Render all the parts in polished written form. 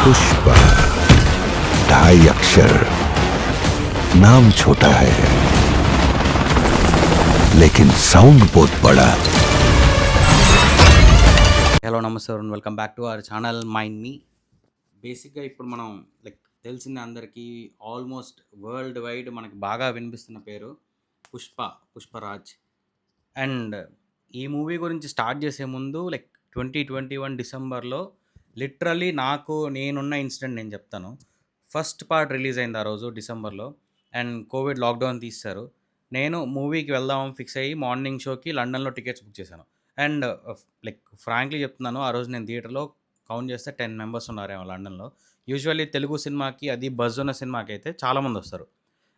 पुष्पा 2.5 अक्षर नाम छोटा है लेकिन साउंड बहुत बड़ा. హలో నమస్తే and welcome back to our channel mind me. బేసిక్గా ఇప్పుడు మనం తెలిసిందే అందరికీ, ఆల్మోస్ట్ వరల్డ్ వైడ్ మనకి బాగా వినిపిస్తున్న పేరు పుష్పరాజ్. అండ్ ఈ మూవీ గురించి స్టార్ట్ చేసే ముందు 2021 డిసెంబర్లో లిటరల్లీ నేనున్న ఇన్సిడెంట్ నేను చెప్తాను. ఫస్ట్ పార్ట్ రిలీజ్ అయింది ఆ రోజు డిసెంబర్లో, అండ్ కోవిడ్ లాక్డౌన్ తీశారు. నేను మూవీకి వెళ్దామని ఫిక్స్ అయ్యి మార్నింగ్ షోకి లండన్లో టికెట్స్ బుక్ చేశాను. అండ్ ఫ్రాంక్లీ చెప్తున్నాను, ఆ రోజు నేను థియేటర్లో కౌంట్ చేస్తే 10 మెంబర్స్ ఉన్నారేమో లండన్లో. యూజువల్లీ తెలుగు సినిమాకి, అది బజ్ ఉన్న సినిమాకి అయితే చాలామంది వస్తారు.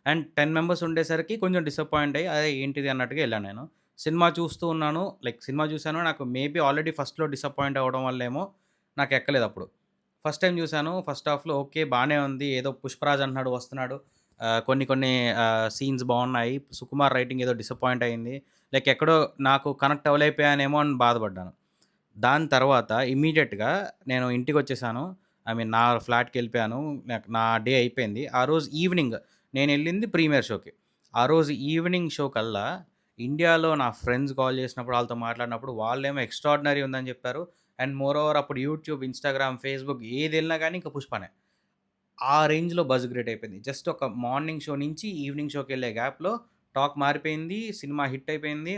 అండ్ 10 మెంబర్స్ ఉండేసరికి కొంచెం డిసప్పాయింట్ అయ్యి అదే ఏంటిది అన్నట్టుగా వెళ్ళాను. నేను సినిమా చూస్తూ ఉన్నాను, సినిమా చూశాను. నాకు మేబీ ఆల్రెడీ ఫస్ట్లో డిసప్పాయింట్ అవ్వడం వల్లేమో నాకు ఎక్కలేదు. అప్పుడు ఫస్ట్ టైం చూశాను. ఫస్ట్ హాఫ్లో ఓకే బాగానే ఉంది, ఏదో పుష్పరాజ్ అంటున్నాడు వస్తున్నాడు, కొన్ని సీన్స్ బాగున్నాయి. సుకుమార్ రైటింగ్ ఏదో డిసప్పాయింట్ అయింది, ఎక్కడో నాకు కనెక్ట్ అవ్వలేకపోయానేమో అని బాధపడ్డాను. దాని తర్వాత ఇమ్మీడియట్గా నేను ఇంటికి వచ్చేసాను. నా ఫ్లాట్కి వెళ్ళిపోయాను. నా డే అయిపోయింది. ఆ రోజు ఈవినింగ్ నేను వెళ్ళింది ప్రీమియర్ షోకి. ఆ రోజు ఈవినింగ్ షో కల్లా ఇండియాలో నా ఫ్రెండ్స్ కాల్ చేసినప్పుడు, వాళ్ళతో మాట్లాడినప్పుడు వాళ్ళేమో ఎక్స్ట్రాడినరీ ఉందని చెప్పారు. అండ్ మోర్ ఓవర్ అప్పుడు యూట్యూబ్, ఇన్స్టాగ్రామ్, ఫేస్బుక్ ఏది వెళ్ళినా కానీ ఇంకా పుష్పనే. ఆ రేంజ్లో బజ్ క్రియేట్ అయిపోయింది. జస్ట్ ఒక మార్నింగ్ షో నుంచి ఈవినింగ్ షోకి వెళ్ళే గ్యాప్లో టాక్ మారిపోయింది, సినిమా హిట్ అయిపోయింది.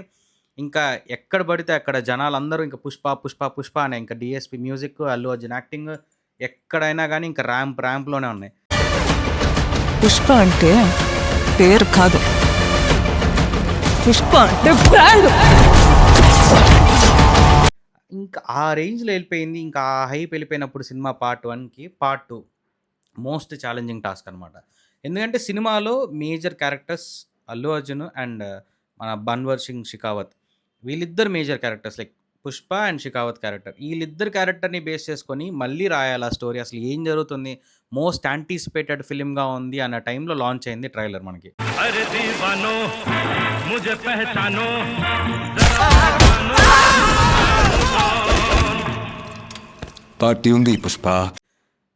ఇంకా ఎక్కడ పడితే అక్కడ జనాలందరూ ఇంకా పుష్ప అనే, ఇంకా DSP music, Allu Arjun acting, ఎక్కడైనా కానీ ఇంకా ర్యాంప్లోనే ఉన్నాయి. పుష్ప అంటే పేరు కాదు, పుష్ప అంటే బ్రాండ్. ఇంకా ఆ రేంజ్లో వెళ్ళిపోయింది. ఇంకా ఆ హైప్ వెళ్ళిపోయినప్పుడు సినిమా పార్ట్ 1కి పార్ట్ 2 మోస్ట్ ఛాలెంజింగ్ టాస్క్ అనమాట. ఎందుకంటే సినిమాలో major characters Allu Arjun and మన బన్వర్ సింగ్ షికావత్, వీళ్ళిద్దరు major characters. Pushpa and Shekhawat character, వీళ్ళిద్దరు క్యారెక్టర్ని బేస్ చేసుకొని మళ్ళీ రాయాలి ఆ స్టోరీ. అసలు ఏం జరుగుతుంది, మోస్ట్ యాంటిసిపేటెడ్ ఫిలింగా ఉంది అన్న టైంలో లాంచ్ అయింది ట్రైలర్ మనకి. పార్టీ ఉంది పుష్ప.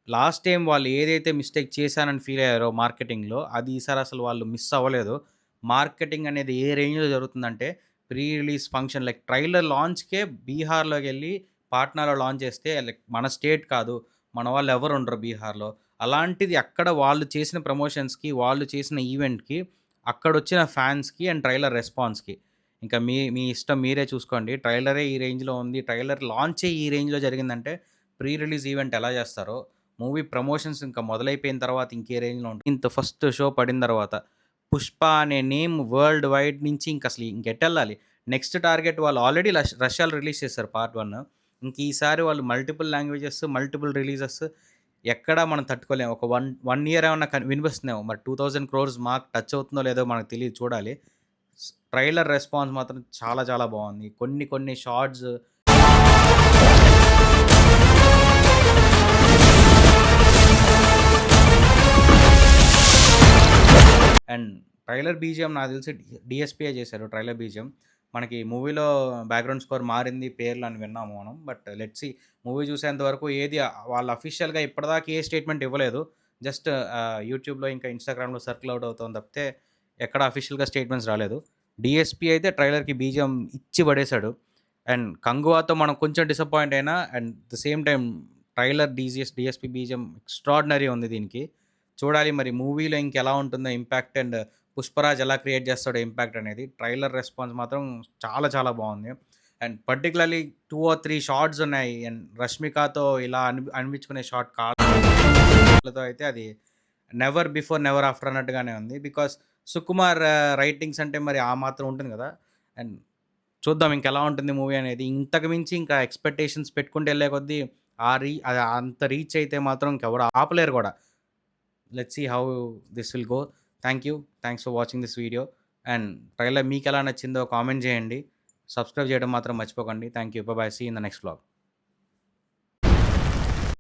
లాస్ట్ టైం వాళ్ళు ఏదైతే మిస్టేక్ చేశానని ఫీల్ అయ్యారో మార్కెటింగ్లో, అది ఈసారి అసలు వాళ్ళు మిస్ అవ్వలేదు. మార్కెటింగ్ అనేది ఏ రేంజ్లో జరుగుతుందంటే, ప్రీ రిలీజ్ ఫంక్షన్ ట్రైలర్ లాంచ్కే బీహార్లోకి వెళ్ళి పాట్నాలో లాంచ్ చేస్తే, మన స్టేట్ కాదు, మన వాళ్ళు ఎవరు ఉండరు బీహార్లో. అలాంటిది అక్కడ వాళ్ళు చేసిన ప్రమోషన్స్కి, వాళ్ళు చేసిన ఈవెంట్కి, అక్కడ వచ్చిన ఫ్యాన్స్కి అండ్ ట్రైలర్ రెస్పాన్స్కి ఇంకా మీ ఇష్టం, మీరే చూసుకోండి. ట్రైలరే ఈ రేంజ్లో ఉంది, ట్రైలర్ లాంచే ఈ రేంజ్లో జరిగిందంటే ప్రీ రిలీజ్ ఈవెంట్ ఎలా చేస్తారో, మూవీ ప్రమోషన్స్ ఇంకా మొదలైపోయిన తర్వాత ఇంకే రేంజ్లో ఉంటుంది. ఇంత ఫస్ట్ షో పడిన తర్వాత పుష్ప అనే నేమ్ వరల్డ్ వైడ్ నుంచి ఇంక అసలు ఇంకెట్టెళ్ళాలి. నెక్స్ట్ టార్గెట్ వాళ్ళు ఆల్రెడీ రష్యాలో రిలీజ్ చేశారు పార్ట్ 1. ఇంక ఈసారి వాళ్ళు మల్టిపుల్ లాంగ్వేజెస్, మల్టిపుల్ రిలీజెస్, ఎక్కడా మనం తట్టుకోలేము. ఒక వన్ ఇయర్ ఏమన్నా వినిపిస్తుందేమో, మరి 2000 crores మార్క్ టచ్ అవుతుందో లేదో మనకు తెలియదు, చూడాలి. ట్రైలర్ రెస్పాన్స్ మాత్రం చాలా చాలా బాగుంది. కొన్ని షార్ట్స్ అండ్ ట్రైలర్ బీజిఎం నాకు తెలిసి డిఎస్పీఏ చేశారు. ట్రైలర్ బీజిఎం మనకి మూవీలో బ్యాక్గ్రౌండ్ స్కోర్ మారింది, పేర్లు అని విన్నాము మనం. బట్ లెట్స్ సీ, మూవీ చూసేంత వరకు ఏది వాళ్ళు అఫీషియల్గా ఇప్పటిదాకా ఏ స్టేట్మెంట్ ఇవ్వలేదు. జస్ట్ యూట్యూబ్లో ఇంకా ఇన్స్టాగ్రామ్లో సర్కిల్ అవుట్ అవుతుంది తప్పితే ఎక్కడ అఫీషియల్గా స్టేట్మెంట్స్ రాలేదు. డిఎస్పీ అయితే ట్రైలర్కి బీజిఎం ఇచ్చి పడేశాడు. అండ్ కంగువాతో మనం కొంచెం డిసప్పాయింట్ అయినా, and the same time trailer DSP BGM extraordinary ఉంది దీనికి. చూడాలి మరి మూవీలో ఇంకెలా ఉంటుందో ఇంపాక్ట్, అండ్ పుష్పరాజ్ ఎలా క్రియేట్ చేస్తాడో ఇంపాక్ట్ అనేది. ట్రైలర్ రెస్పాన్స్ మాత్రం చాలా చాలా బాగుంది. అండ్ పర్టికులర్లీ 2 or 3 షార్ట్స్ ఉన్నాయి. అండ్ రష్మికతో ఇలా అనిపించుకునే షార్ట్ కాళ్ళతో అయితే అది నెవర్ బిఫోర్ నెవర్ ఆఫ్టర్ అన్నట్టుగానే ఉంది. బికాస్ సుకుమార్ రైటింగ్స్ అంటే మరి ఆ మాత్రం ఉంటుంది కదా. అండ్ చూద్దాం ఇంకెలా ఉంటుంది మూవీ అనేది. ఇంతకు మించి ఇంకా ఎక్స్పెక్టేషన్స్ పెట్టుకుంటూ వెళ్ళే కొద్దీ అది అంత రీచ్ అయితే మాత్రం ఇంకెవరు ఆపలేరు కూడా. Let's see how this will go. Thanks for watching this video. And trailer మీకు ఎలా నచ్చిందో కామెంట్ చేయండి. సబ్స్క్రైబ్ చేయడం మాత్రం మర్చిపోకండి. Thank you. Bye. See in the next vlog.